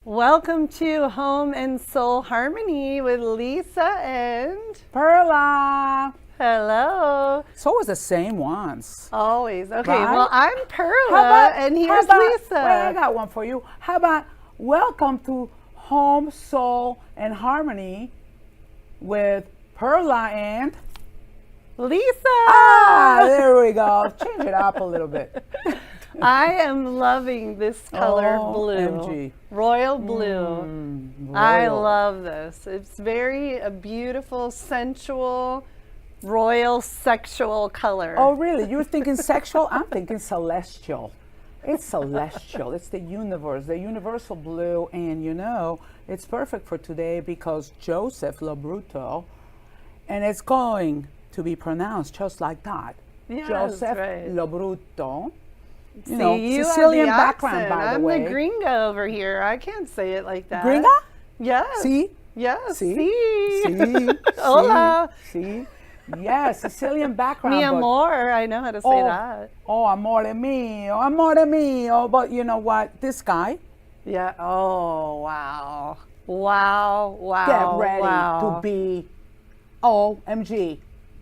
Welcome to Home and Soul Harmony with Lisa and Perla. hello. It's always the same ones. Always. Okay, Right? well, I'm Perla and here's Lisa. Wait, I got one for you. How about welcome to Home, Soul, and Harmony with Perla and Lisa. there we go. Change it up a little bit. I am loving this color blue. OMG. Royal blue. I love this. It's a beautiful, sensual, royal, sexual color. Oh, really? You're thinking sexual? I'm thinking celestial. It's celestial. It's the universe, the universal blue. And you know, it's perfect for today because Joseph Lobrutto, and it's going to be pronounced just like that. Yes, Joseph right. Lobrutto. See, You have Sicilian the background, accent. by the I'm way. the gringa over here. I can't say it like that. Gringa? Yes. See? Yes. See? See. See? Hola. See? Yes, Sicilian background. Mi but- amor. I know how to say that. Oh, amore mio. But you know what? This guy, Yeah. Oh, wow. Wow. Wow. get ready wow. to be OMG.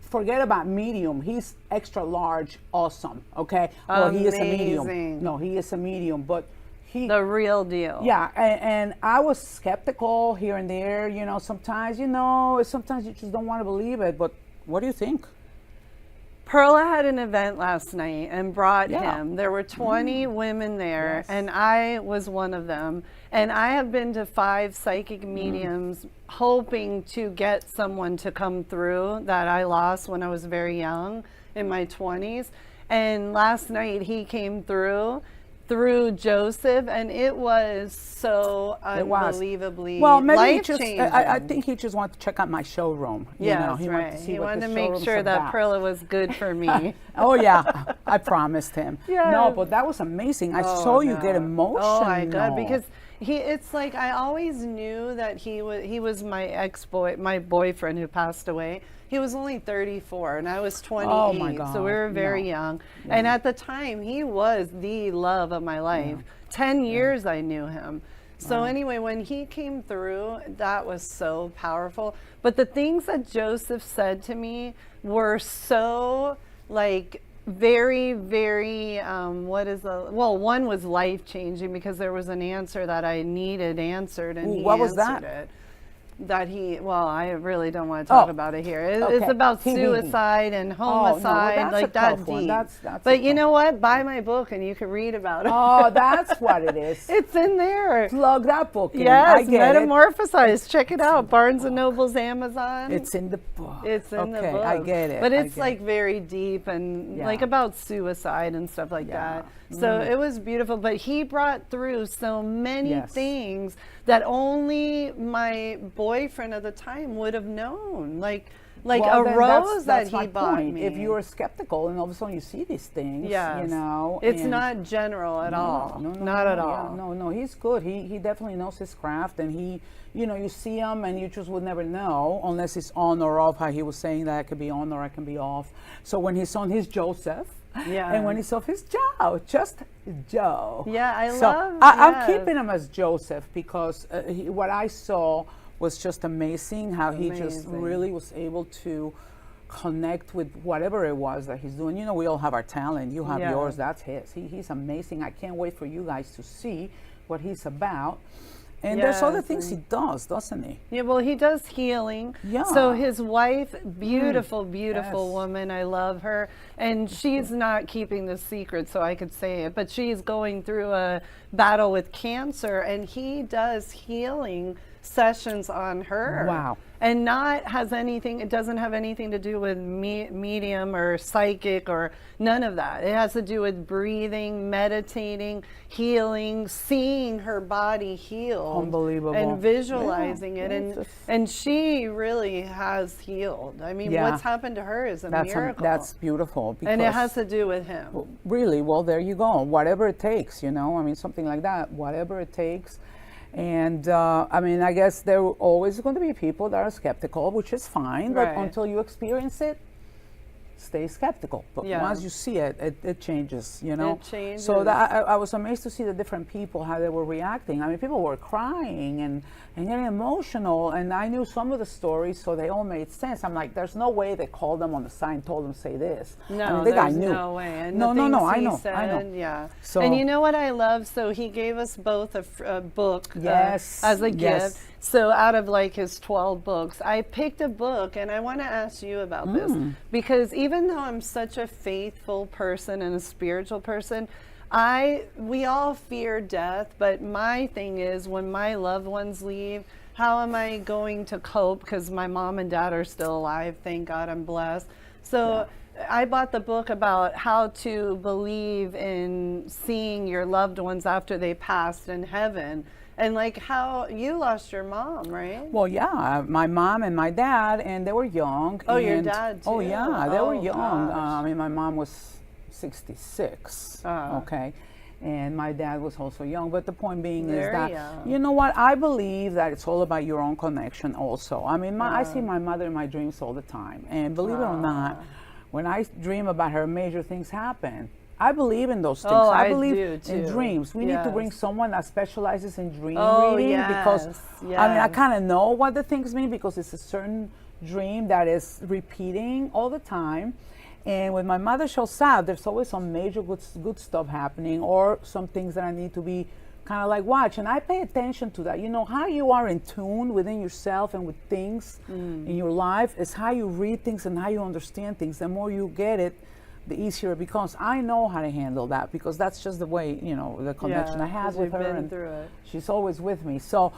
Forget about medium. He's extra large, awesome. Okay. Well, he is a medium. Amazing. No, he is a medium, but he. The real deal. Yeah, and I was skeptical here and there. You know, sometimes you just don't want to believe it. But what do you think? Perla had an event last night and brought Yeah. him. There were 20 women there, Yes. and I was one of them. And I have been to 5 psychic mediums hoping to get someone to come through that I lost when I was very young in my 20s. And last night he came through Joseph, and it was so It was. unbelievably Well, maybe he just. life-changing. I think he just wanted to check out my showroom. Yes, he right. wanted to see He what wanted the to make showroom's sure that about. Perla was good for me. Oh yeah, I promised him. Yeah. No, but that was amazing. I saw you get emotional. Oh my God, because it's like I always knew that he was my boyfriend who passed away. He was only 34 and I was 28. Oh my God. So we were very young. Yeah. And at the time he was the love of my life. 10 years I knew him. So anyway, when he came through, that was so powerful. But the things that Joseph said to me were so like very, very, one was life changing because there was an answer that I needed answered and he what was answered that? it. I really don't want to talk about it here. It's okay. about TBD. suicide and homicide, that's like a that tough one. deep. That's But a you tough know what? Buy my book and you can read about it. Oh, that's what it is. It's in there. Plug that book in. I Yes, get it. Metamorphosize. Check it out. Barnes and Noble's, Amazon. It's in the book. It's in the book. Okay, I get it. But I it's get like it. very deep and Yeah. like about suicide and stuff like Yeah. that. So it was beautiful. But he brought through so many Yes. things that only my boyfriend at the time would have known. Like Well, a then rose that's that my he bought point. me. If you're skeptical and all of a sudden you see these things, Yes. you know. It's and- not general at all. Not at all. No, he's good. He definitely knows his craft, and you see him, and you just would never know unless it's on or off. How he was saying that I could be on or I can be off. So when he's on, he's Joseph. Yeah. And when he's off, he's Joe, just Joe. Yeah, I so love. I'm yes. keeping him as Joseph because what I saw was just amazing. How he just Amazing. really was able to connect with whatever it was that he's doing. You know, we all have our talent. You have Yeah. yours. That's his. He's amazing. I can't wait for you guys to see what he's about. And there's other Yes, things he does, doesn't he? Yeah, well, he does healing. Yeah. So his wife, beautiful, beautiful Yes. woman. I love her. And she's not keeping the secret, so I could say it. But she's going through a battle with cancer, and he does healing sessions on her. Wow. And it doesn't have anything to do with medium or psychic or none of that. It has to do with breathing, meditating, healing, seeing her body heal. Unbelievable. And visualizing Yeah, it. it's And, just- and she really has healed. I mean, Yeah. what's happened to her is a That's miracle. that's beautiful. and it because- has to do with him. Really, well, there you go. Whatever it takes, you know. I mean, something like that. Whatever it takes. And I mean, I guess there are always going to be people that are skeptical, which is fine. But Right. until you experience it, stay skeptical. But Yeah. once you see it, it changes, you know? It changes. So that I was amazed to see the different people, how they were reacting. I mean, people were crying and getting emotional, and I knew some of the stories, so they all made sense. I'm like, there's no way they called them on the sign, told them, say this. No, I mean, the guy there's knew. no way. And No, the no, no, things I he know, said, I know. Yeah. So- and you know what I love? So he gave us both a book Yes, as a yes. gift. So out of like his 12 books, I picked a book, and I want to ask you about this, because even though I'm such a faithful person and a spiritual person, we all fear death, but my thing is, when my loved ones leave, how am I going to cope? Because my mom and dad are still alive. Thank God, I'm blessed. So I bought the book about how to believe in seeing your loved ones after they passed in heaven. And like how you lost your mom, right? Well, yeah, my mom and my dad, and they were young. Oh, your and- dad Oh, too? yeah, they were Oh, young. gosh. I mean, my mom was 66, okay? And my dad was also young. But the point being is Very that, young. you know what, I believe that it's all about your own connection also. I mean, I see my mother in my dreams all the time. And believe it or not, when I dream about her, major things happen. I believe in those things. Oh, I I believe do, in too. dreams. We need to Yes. bring someone that specializes in dream Oh, reading because yes, I mean, I yes. kind of know what the things mean because it's a certain dream that is repeating all the time. And when my mother shows up, there's always some major good stuff happening, or some things that I need to be kind of like watch. And I pay attention to that. You know, how you are in tune within yourself and with things in your life is how you read things and how you understand things. The more you get it, the easier it becomes. I know how to handle that because that's just the way, you know, the connection I have 'cause with you've her. been And through it. she's always with me. So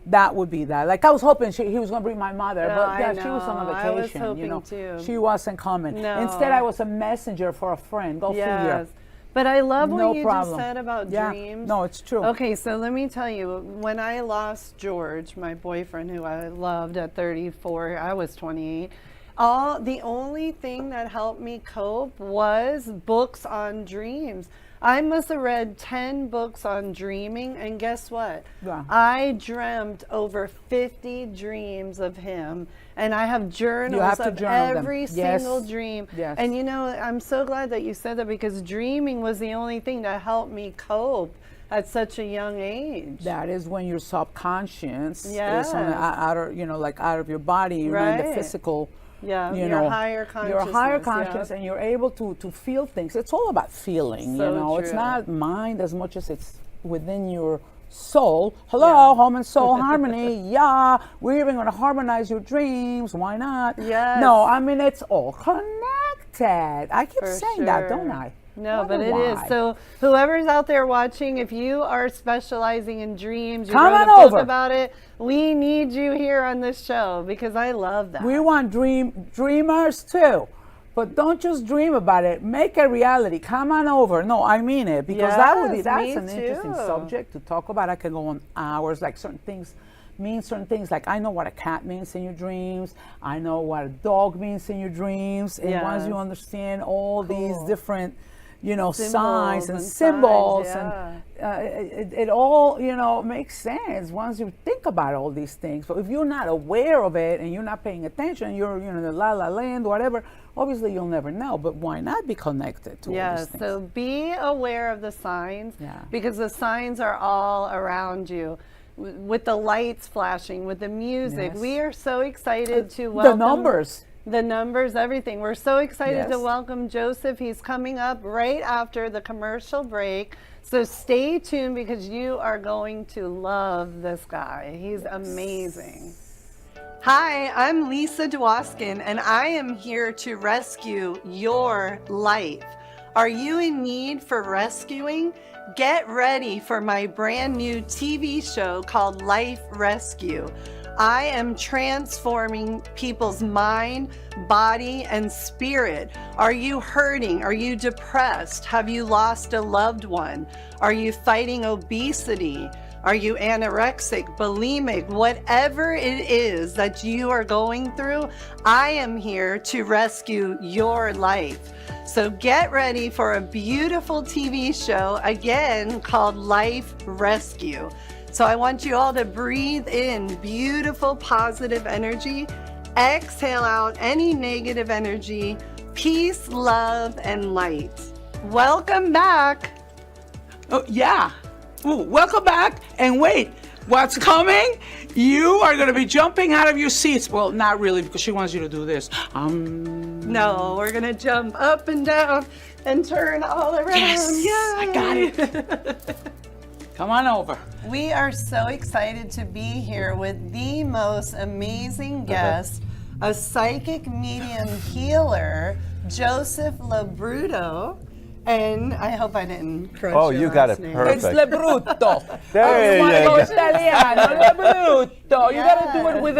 that would be that. Like I was hoping he was going to bring my mother, No, but I yeah, she was on know. a I was vacation. You know, hoping too. she wasn't coming. No. Instead, I was a messenger for a friend. Go figure. But I love No what you problem. just said about Yeah. dreams. No, it's true. Okay, so let me tell you, when I lost George, my boyfriend who I loved at 34, I was 28. The only thing that helped me cope was books on dreams. I must have read 10 books on dreaming, and guess what? Yeah. I dreamt over 50 dreams of him, and I have journals have to of journal them. every Yes. single dream. Yes. And you know, I'm so glad that you said that, because dreaming was the only thing that helped me cope at such a young age. That is when your subconscious Yes. is on the outer, you know, like out of your body, you're in the Right. physical. Yeah, You your know, higher Your higher consciousness, conscious, yeah. and you're able to feel things. It's all about feeling, So you know. It's true. not mind as much as it's within your soul. Hello, Yeah. home and soul harmony. Yeah, we're even going to harmonize your dreams. Why not? Yes. No, I mean, it's all connected. I keep For saying that, don't sure. I? No, Wonder but it is. why. So whoever's out there watching, if you are specializing in dreams, you Come wrote on a book over. about it, we need you here on this show, because I love that. We want dreamers too. But don't just dream about it. Make it reality. Come on over. No, I mean it, because Yes, that's me an interesting too. subject to talk about. I can go on hours. Like certain things mean certain things. Like I know what a cat means in your dreams. I know what a dog means in your dreams. And once you Yes. understand all these Cool. different, you know, Symbols signs and and symbols, signs, and it all, you know, makes sense once you think about all these things. But if you're not aware of it and you're not paying attention, you're, you know, in the la la land, whatever, obviously you'll never know. But why not be connected to all Yes, these things? so be aware of the signs, Yeah. because the signs are all around you. With the lights flashing, with the music. Yes. We are so excited to the welcome numbers. the numbers, everything. We're so excited to Yes. welcome Joseph. He's coming up right after the commercial break. So stay tuned, because you are going to love this guy. He's amazing. Hi, I'm Lisa Dwoskin, and I am here to rescue your life. Are you in need for rescuing? Get ready for my brand new TV show called Life Rescue. I am transforming people's mind, body, and spirit. Are you hurting? Are you depressed? Have you lost a loved one? Are you fighting obesity? Are you anorexic, bulimic? Whatever it is that you are going through, I am here to rescue your life. So get ready for a beautiful TV show, again, called Life Rescue. So I want you all to breathe in beautiful, positive energy, exhale out any negative energy, Peace, love, and light. Welcome back. Oh, yeah. Ooh, welcome back. And wait, what's coming? You are going to be jumping out of your seats. Well, not really, because she wants you to do this. No, we're going to jump up and down and turn all around. Yes, Yay. I got it. Come on over. We are so excited to be here with the most amazing guest, a psychic medium healer, Joseph Lobrutto. And I hope I didn't crush Oh, your you got last it name. perfect. It's Lobrutto. There you want to you go go. Italiano, Lobrutto. You got to do it with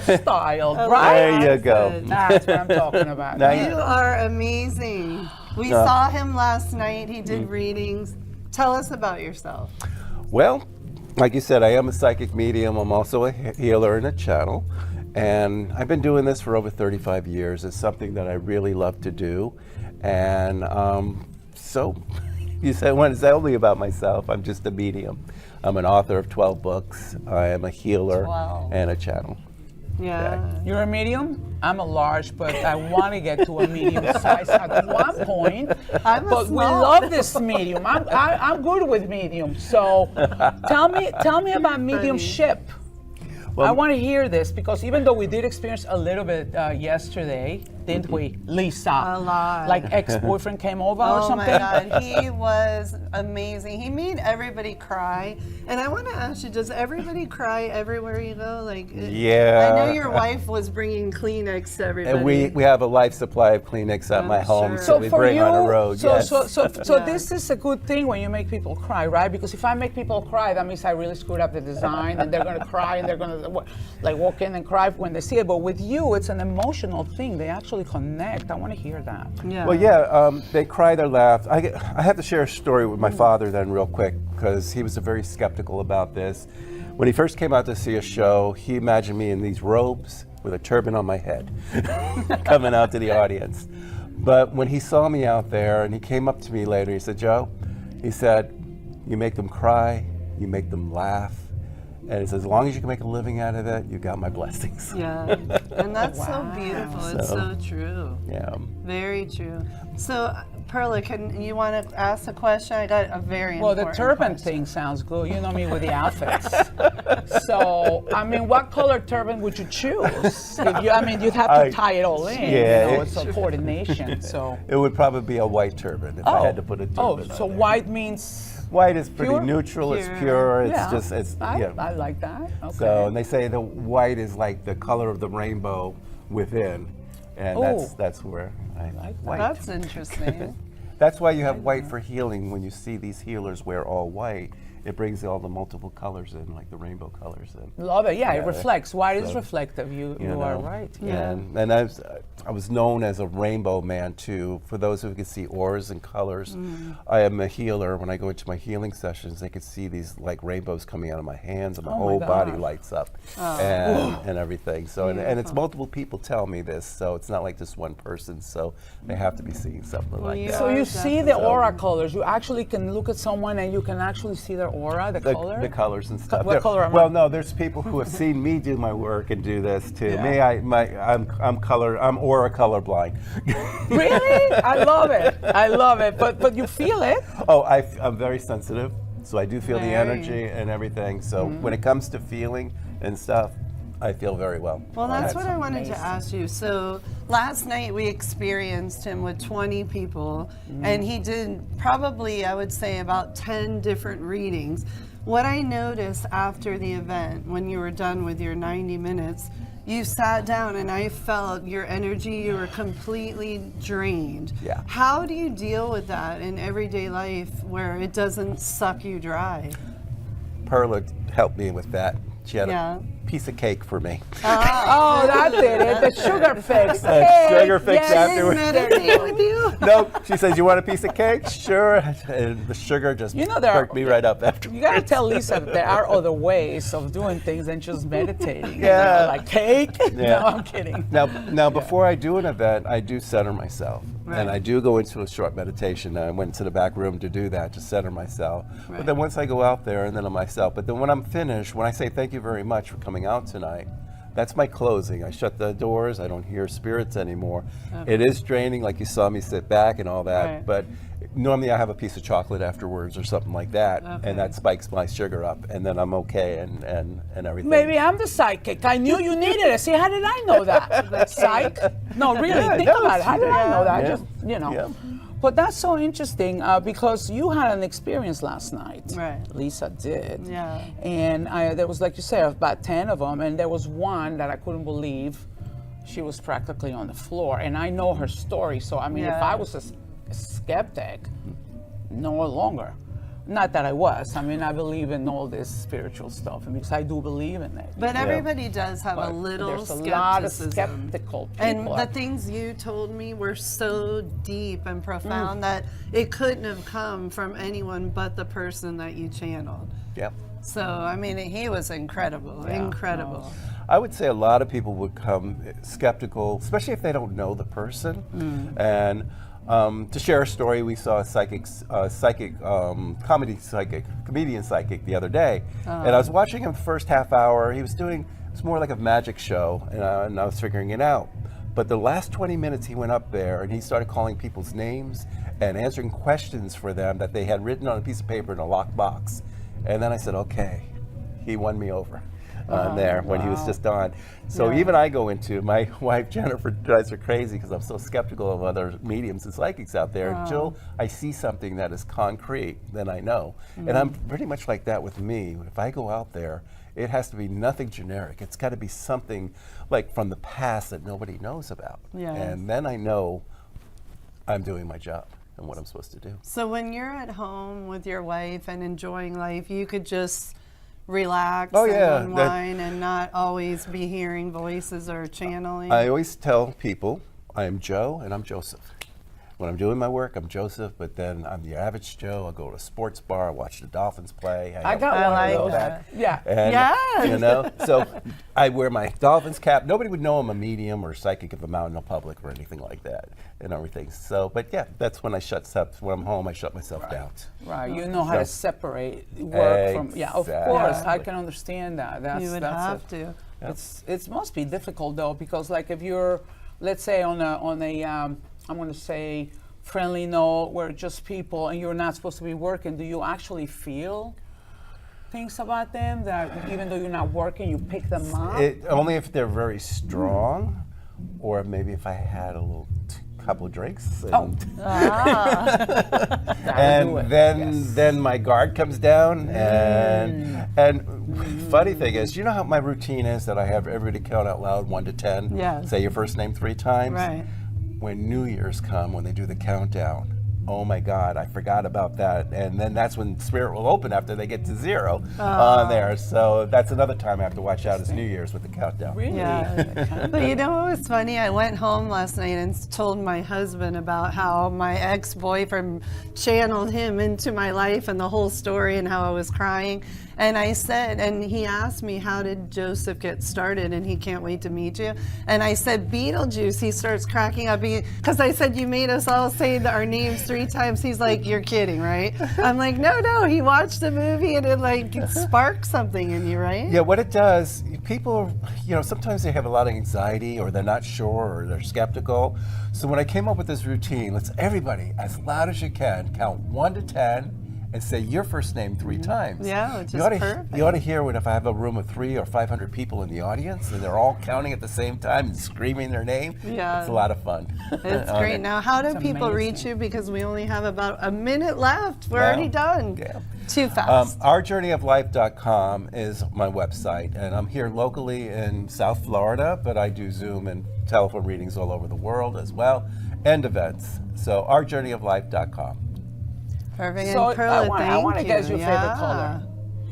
a, style, right? There you go. That's what I'm talking about. Now You are amazing. We No. saw him last night. He did readings. Tell us about yourself. Well, like you said, I am a psychic medium. I'm also a healer and a channel. And I've been doing this for over 35 years. It's something that I really love to do. And so you said, want to tell me about myself. I'm just a medium. I'm an author of 12 books. I am a healer 12. and a channel. Yeah. You're a medium? I'm a large, but I want to get to a medium size at one point. I'm a But we small. love this medium. I'm good with medium. So tell me about mediumship. Well, I want to hear this because even though we did experience a little bit yesterday, didn't we, Lisa? A lot. Like ex-boyfriend came over or Oh something? my God, he was amazing. He made everybody cry. And I want to ask you, does everybody cry everywhere you go? Like, Yeah. I know your wife was bringing Kleenex to everybody. and we have a life supply of Kleenex at I'm my home, sure. so we bring on the road. Yes. So Yeah. this is a good thing when you make people cry, right? Because if I make people cry, that means I really screwed up the design, and they're going to cry, and they're going to like walk in and cry when they see it. But with you, it's an emotional thing. They actually connect. I want to hear that. Yeah. Well, yeah, they cry, they laugh. I have to share a story with my father then real quick, because he was very skeptical about this. When he first came out to see a show, he imagined me in these robes with a turban on my head coming out to the audience. But when he saw me out there, and he came up to me later, he said, Joe, he said, you make them cry, you make them laugh, and he says, as long as you can make a living out of it, you got my blessings. Yeah. And that's so Wow. beautiful. It's so true. Yeah. Very true. So, Perla, can you want to ask a question? I got a very Well, the important turban question. thing sounds good. You know me with the outfits. So, I mean, what color turban would you choose? You'd have to tie it all in. Yeah, It's a coordination. So. It would probably be a white turban if I had to put a turban on so there. white means. White is pretty Pure? neutral, it's Pure. pure, it's Yeah, just, it's, yeah. I like that. Okay. So, and they say the white is like the color of the rainbow within, and Oh. that's where I like white. That's interesting. That's why you have white for healing. When you see these healers wear all white, it brings all the multiple colors in, like the rainbow colors in. Love it. Yeah, it Yeah. reflects. White is So, reflective. You You are know? right. Yeah. And I was known as a rainbow man too. For those who can see auras and colors, I am a healer. When I go into my healing sessions, they can see these like rainbows coming out of my hands, and my Oh my whole body God. lights up and everything. So and it's multiple people tell me this, so it's not like just one person. So they have to be seeing something like you that. So you are see the aura colors. You actually can look at someone and you can actually see their aura, the color. The colors and stuff. What There- color am well, I? no, there's people who have seen me do my work and do this too. Yeah. I'm aura colorblind. Really? I love it. I love it. But you feel it. Oh, I'm very sensitive, so I do feel the Very. energy and everything. So when it comes to feeling and stuff, I feel very well. Well, that's what I wanted amazing. to ask you. So last night we experienced him with 20 people, and he did probably, I would say, about 10 different readings. What I noticed after the event, when you were done with your 90 minutes, you sat down and I felt your energy, you were completely drained. Yeah. How do you deal with that in everyday life where it doesn't suck you dry? Perla helped me with that. She had Yeah. a piece of cake for me. Oh, that did it. The sugar fix. Sugar fix yes. afterwards. Meditate with you? No, she says, you want a piece of cake? Sure. And the sugar just You know, there are- perked me right up after. You gotta tell Lisa that there are other ways of doing things than just meditating. Yeah. Like cake. Yeah. No, I'm kidding. Now, before I do an event, I do center myself. Right. And I do go into a short meditation. I went to the back room to do that, to center myself. Right. But then once I go out there, and then I'm myself. But then when I'm finished, when I say thank you very much for coming out tonight, That's my closing. I shut the doors. I don't hear spirits anymore. It is draining, like you saw me sit back and all that, Right. but normally I have a piece of chocolate afterwards or something like that, Okay. and that spikes my sugar up, and then I'm okay and everything. Maybe I'm the psychic. I knew you needed it. See, how did I know that? Psych? No, really, Yeah, think no, about it. How did I know that? I yeah. just, Yeah. But that's so interesting because you had an experience last night. Right. Lisa did. Yeah. And there was, like you said, about 10 of them, and there was one that I couldn't believe. She was practically on the floor, and I know her story. So, I mean, if Yeah. I was a skeptic, no longer. Not that I was. I mean, I believe in all this spiritual stuff, and because I do believe in it. But everybody does have a But little there's a skepticism. lot of skeptical people. And the things you told me were so deep and profound that it couldn't have come from anyone but the person that you channeled. Yep. So, I mean, he was incredible, incredible. I would say a lot of people would come skeptical, especially if they don't know the person. And to share a story, we saw a comedian psychic the other day, and I was watching him the first half hour. He was doing, it was more like a magic show, and I was figuring it out. But the last 20 minutes he went up there and he started calling people's names and answering questions for them that they had written on a piece of paper in a locked box. And then I said, okay, he won me over. There when he was just on. So even I go into, my wife Jennifer drives her crazy because I'm so skeptical of other mediums and psychics out there. Until I see something that is concrete, then I know. And I'm pretty much like that with me. If I go out there, it has to be nothing generic. It's got to be something like from the past that nobody knows about. Yes. And then I know I'm doing my job and what I'm supposed to do. So when you're at home with your wife and enjoying life, you could just relax Oh, yeah, and unwind and not always be hearing voices or channeling. I always tell people I am Joe and I'm Joseph. When I'm doing my work, I'm Joseph, but then I'm the average Joe. I'll go to a sports bar, watch the Dolphins play. I got I one like of those. that. Yeah. And, Yes. you know, so I wear my Dolphins cap. Nobody would know I'm a medium or psychic if I'm out in the public or anything like that and everything. So, but yeah, that's when I shut up. When I'm home, I shut myself down. Right, you know how to So- separate work from, yeah, of Exactly. course, I can understand that. You would have to. It must be difficult though, because like if you're, let's say on a I'm going to say friendly note where just people and you're not supposed to be working, do you actually feel things about them that even though you're not working, you pick them up? Only if they're very strong, or maybe if I had a little couple of drinks. And, That'll do it, yes. then my guard comes down, and funny thing is, you know how my routine is that I have everybody count out loud 1 to 10. Yes. Say your first name 3 times. Right. When New Year's come, when they do the countdown, oh my God, I forgot about that. And then that's when Spirit will open after they get to 0 on there. So that's another time I have to watch out is New Year's with the countdown. Really? Yeah. But you know what was funny? I went home last night and told my husband about how my ex-boyfriend channeled him into my life and the whole story and how I was crying. And I said, and he asked me, how did Joseph get started? And he can't wait to meet you. And I said, Beetlejuice. He starts cracking up because I said, you made us all say our names 3 times. He's like, you're kidding, right? I'm like, no, he watched the movie and it like sparked something in you, right? Yeah, what it does, people, you know, sometimes they have a lot of anxiety or they're not sure or they're skeptical. So when I came up with this routine, let's everybody, as loud as you can, count 1 to 10 and say your first name 3 times. Yeah, which you is ought to, perfect. You ought to hear when if I have a room of 300 or 500 people in the audience and they're all counting at the same time and screaming their name. Yeah. It's a lot of fun. It's on great. it. Now, how do It's people reach amazing. you? Because we only have about a minute left. We're Wow. already done. Yeah. Too fast. Ourjourneyoflife.com is my website, and I'm here locally in South Florida, but I do Zoom and telephone readings all over the world as well, and events. So ourjourneyoflife.com. Perfect. So And Perla, I want to thank guess you. your favorite color.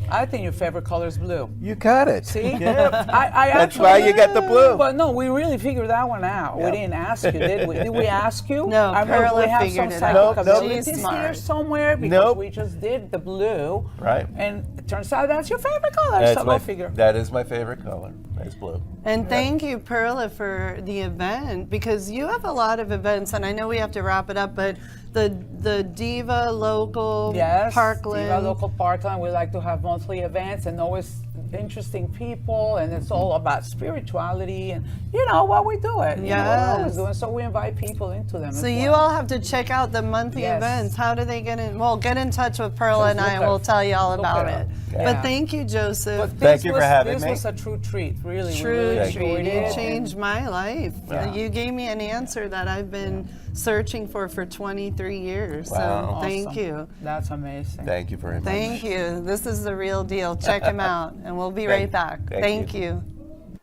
I think your favorite color is blue. You got it. See? Yeah. I That's actually, why you get the blue. But no, we really figured that one out. Yeah. We didn't ask you, did we? Did we ask you? No, I remember Perla we have figured some it out. Nope, nope. psychic She's abilities here smart. somewhere because Nope. we just did the blue. Right. And it turns out that's your favorite color. So go figure. That is my favorite color. It's blue. And thank you, Perla, for the event because you have a lot of events, and I know we have to wrap it up, but the Diva local Yes, Parkland. Diva Local Parkland. We like to have monthly events and always interesting people, and it's all about spirituality and what we do it. You know, we're always doing. So we invite people into them. So you all have to check out the monthly events. How do they get in? Well, get in touch with Perla and I, and we'll tell you all about it. But thank you, Joseph. Thank you for having me. This was a true treat, really. True really treat. enjoyed You it. changed my life. Yeah. You gave me an answer that I've been searching for 23 years. Wow. So thank Awesome. you. That's amazing. Thank you very much. Thank you. This is the real deal. Check him out, and we'll be right back. thank Thank you.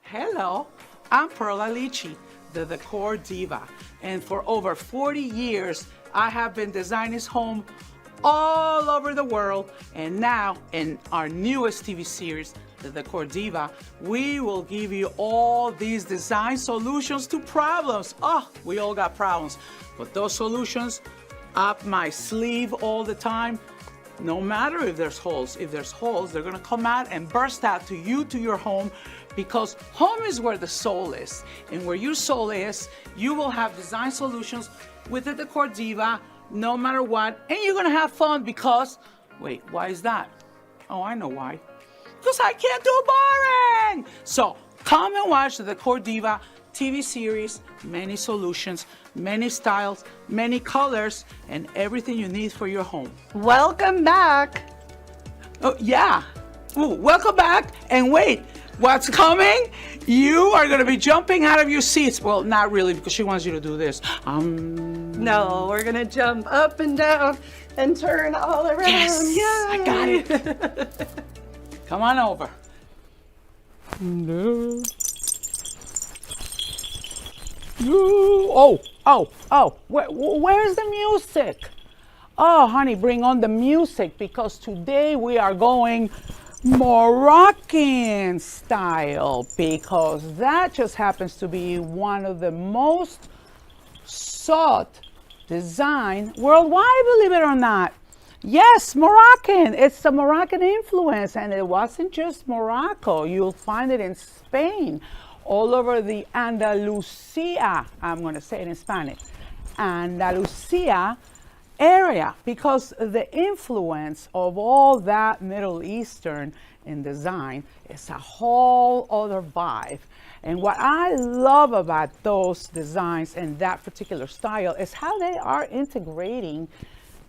Hello, I'm Perla Lichi, the decor diva, and for over 40 years, I have been designing his home all over the world, and now in our newest TV series, The Decor Diva, we will give you all these design solutions to problems. Oh, we all got problems, but those solutions up my sleeve all the time. No matter if there's holes. If there's holes, they're gonna come out and burst out to you, to your home, because home is where the soul is. And where your soul is, you will have design solutions with the Decor Diva, no matter what. And you're gonna have fun because, wait, why is that? Oh, I know why. Because I can't do boring. So come and watch the Decor Diva TV series, many solutions, many styles, many colors, and everything you need for your home. Welcome back. Oh, yeah. Ooh, welcome back. And wait, what's coming? You are going to be jumping out of your seats. Well, not really, because she wants you to do this. No, we're going to jump up and down and turn all around. Yes, Yay. I got it. Come on over. No. Oh, where's the music? Oh, honey, bring on the music, because today we are going Moroccan style, because that just happens to be one of the most sought design worldwide, believe it or not. Yes, Moroccan. It's the Moroccan influence, and it wasn't just Morocco. You'll find it in Spain, all over the Andalusia, I'm going to say it in Spanish, Andalusia area, because the influence of all that Middle Eastern in design is a whole other vibe. And what I love about those designs and that particular style is how they are integrating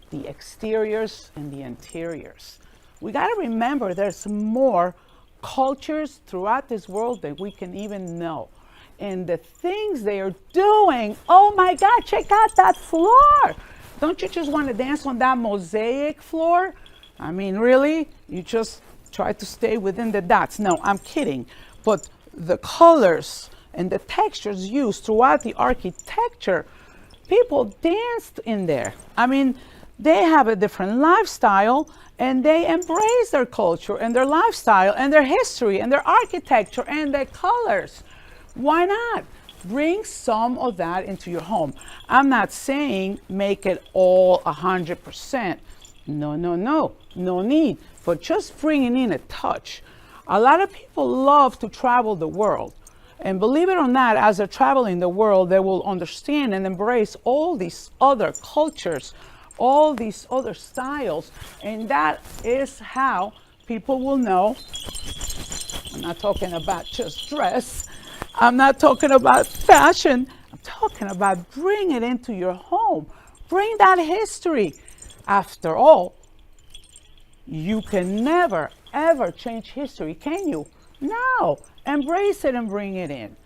the exteriors and the interiors. We got to remember there's more cultures throughout this world that we can even know. And the things they are doing, oh my God, check out that floor. Don't you just want to dance on that mosaic floor? I mean, really? You just try to stay within the dots. No, I'm kidding. But the colors and the textures used throughout the architecture, people danced in there. I mean, they have a different lifestyle, and they embrace their culture and their lifestyle and their history and their architecture and their colors. Why not? Bring some of that into your home. I'm not saying make it all 100%. No need. But just bringing in a touch. A lot of people love to travel the world. And believe it or not, as they're traveling the world, they will understand and embrace all these other cultures, all these other styles, and that is how people will know. I'm not talking about just dress. I'm not talking about fashion. I'm talking about bring it into your home. Bring that history. After all, you can never, ever change history, can you? No. Embrace it and bring it in.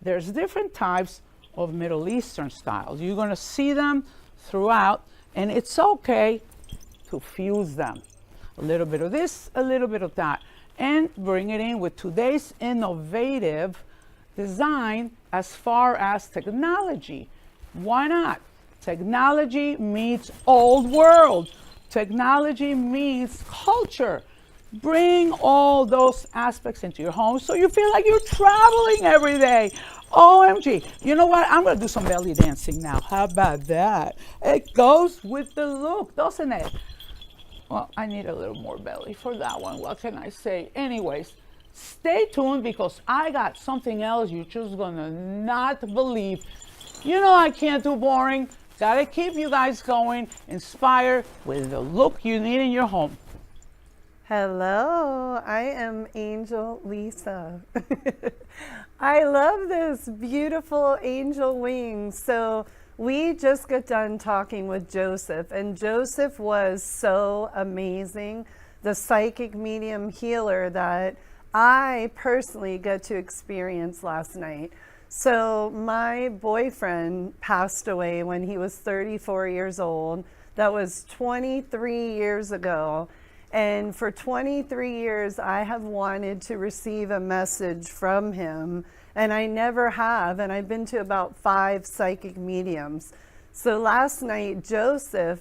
There's different types of Middle Eastern styles. You're going to see them throughout. And it's okay to fuse them. A little bit of this, a little bit of that. And bring it in with today's innovative design as far as technology. Why not? Technology meets old world. Technology meets culture. Bring all those aspects into your home so you feel like you're traveling every day. OMG. You know what? I'm going to do some belly dancing now. How about that? It goes with the look, doesn't it? Well, I need a little more belly for that one. What can I say? Anyways, stay tuned because I got something else you're just going to not believe. You know I can't do boring. Gotta keep you guys going, inspired with the look you need in your home. Hello, I am Angel Lisa. I love this beautiful angel wings. So we just got done talking with Joseph, and Joseph was so amazing, the psychic medium healer that I personally got to experience last night. So my boyfriend passed away when he was 34 years old. That was 23 years ago. And for 23 years, I have wanted to receive a message from him, and I never have. And I've been to about 5 psychic mediums. So last night, Joseph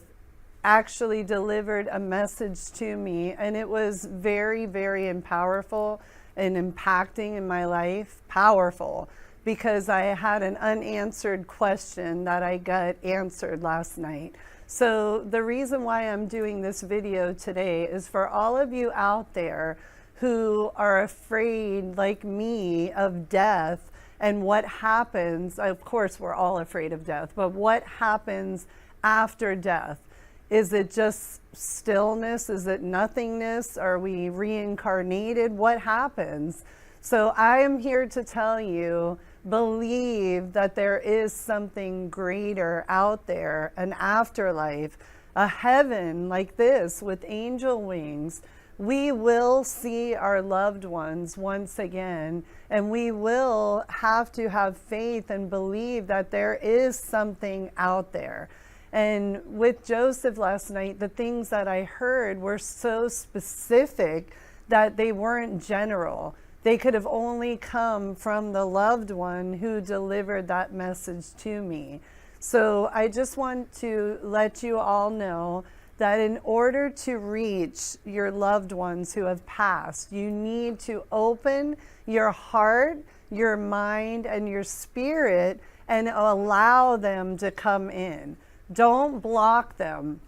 actually delivered a message to me, and it was very, very powerful and impacting in my life. Powerful, because I had an unanswered question that I got answered last night. So the reason why I'm doing this video today is for all of you out there who are afraid, like me, of death and what happens. Of course, we're all afraid of death, but what happens after death? Is it just stillness? Is it nothingness? Are we reincarnated? What happens? So I am here to tell you, believe that there is something greater out there, an afterlife, a heaven like this with angel wings. We will see our loved ones once again, and we will have to have faith and believe that there is something out there. And with Joseph last night, the things that I heard were so specific that they weren't general. They could have only come from the loved one who delivered that message to me. So I just want to let you all know that in order to reach your loved ones who have passed, you need to open your heart, your mind, and your spirit and allow them to come in. Don't block them.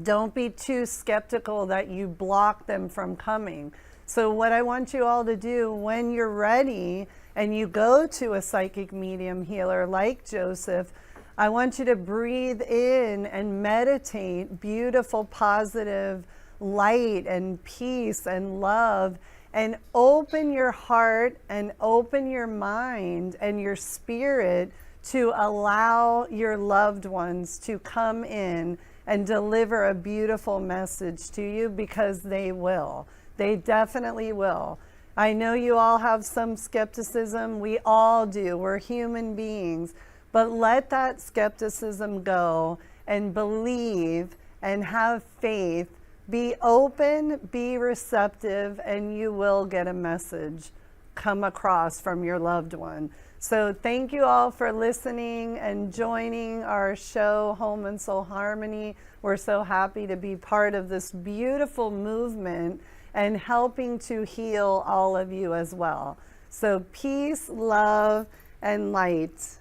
Don't be too skeptical that you block them from coming. So what I want you all to do when you're ready and you go to a psychic medium healer like Joseph, I want you to breathe in and meditate beautiful, positive light and peace and love, and open your heart and open your mind and your spirit to allow your loved ones to come in and deliver a beautiful message to you, because they will. They definitely will. I know you all have some skepticism. We all do. We're human beings. But let that skepticism go and believe and have faith. Be open, be receptive, and you will get a message come across from your loved one. So thank you all for listening and joining our show, Home and Soul Harmony. We're so happy to be part of this beautiful movement and helping to heal all of you as well. So peace, love, and light.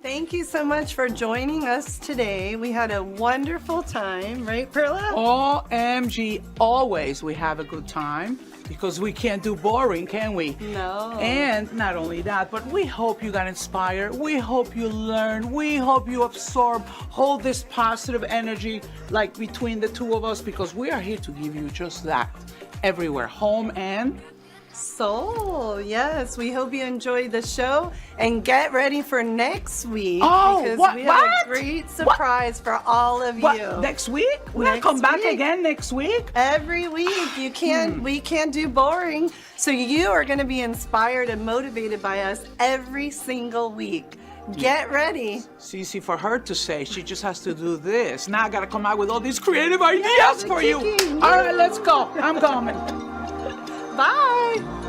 Thank you so much for joining us today. We had a wonderful time, right, Perla? OMG, always we have a good time, because we can't do boring, can we? No. And not only that, but we hope you got inspired. We hope you learn. We hope you absorb, hold this positive energy like between the two of us, because we are here to give you just that. Everywhere, home and soul. Yes, we hope you enjoyed the show, and get ready for next week, because we have a great surprise for all of you. Next week? We'll come back again next week? Every week. You can't, we can't do boring. So you are going to be inspired and motivated by us every single week. Get ready. It's easy for her to say. She just has to do this. Now I got to come out with all these creative ideas for you. All right, let's go. I'm coming. Bye.